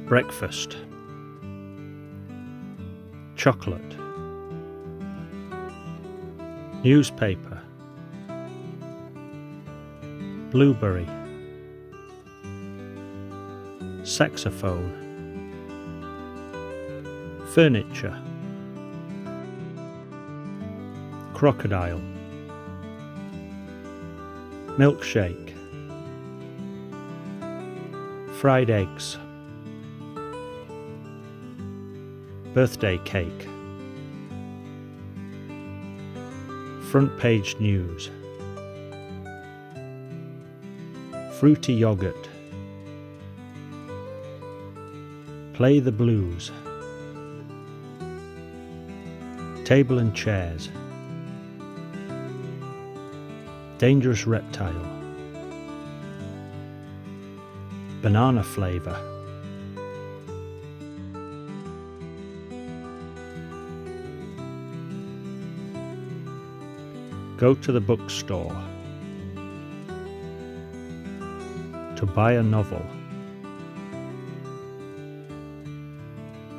breakfast, chocolate, newspaper, blueberry, saxophone, furniture, crocodile, milkshake, fried eggs, birthday cake, front page news, fruity yogurt, play the blues, table and chairs, dangerous reptile, banana flavor, go to the bookstore to buy a novel,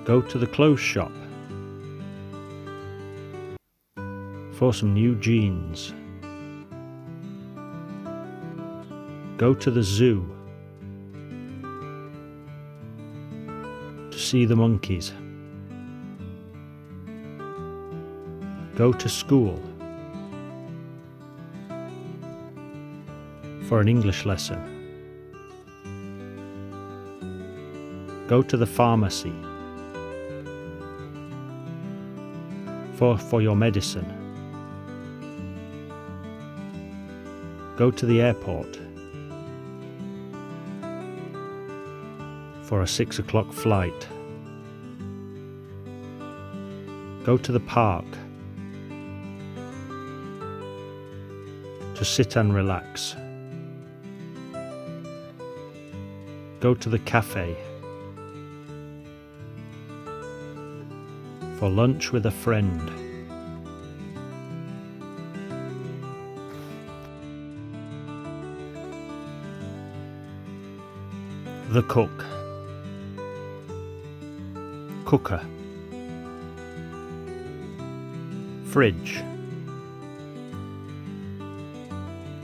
go to the clothes shop for some new jeans, go to the zoo to see the monkeys, go to school for an English lesson, go to the pharmacy for your medicine, go to the airport for a 6 o'clock flight, go to the park to sit and relax, go to the cafe for lunch with a friend, the cook, cooker, fridge,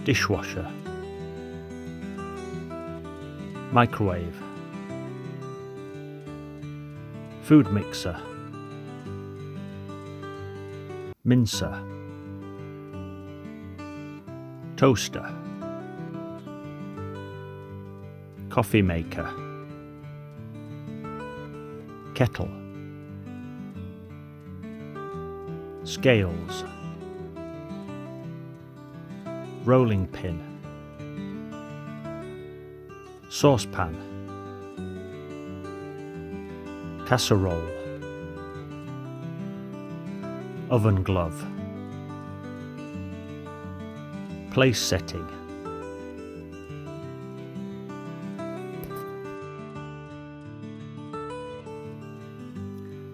dishwasher, microwave, food mixer, mincer, toaster, coffee maker, kettle, scales, rolling pin, saucepan, casserole, oven glove, place setting,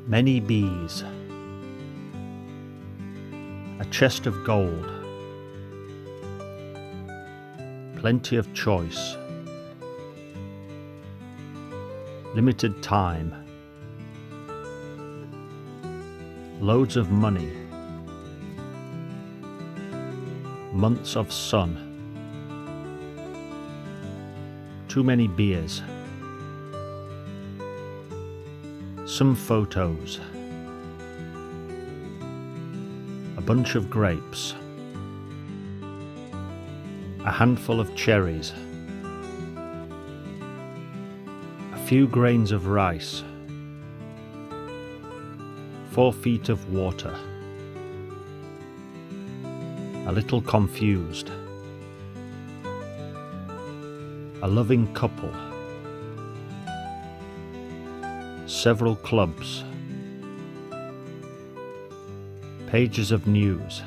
many bees, a chest of gold, plenty of choice, limited time, loads of money, months of sun, too many beers, some photos, a bunch of grapes, a handful of cherries, a few grains of rice, 4 feet of water, a little confused, a loving couple, several clubs, pages of news,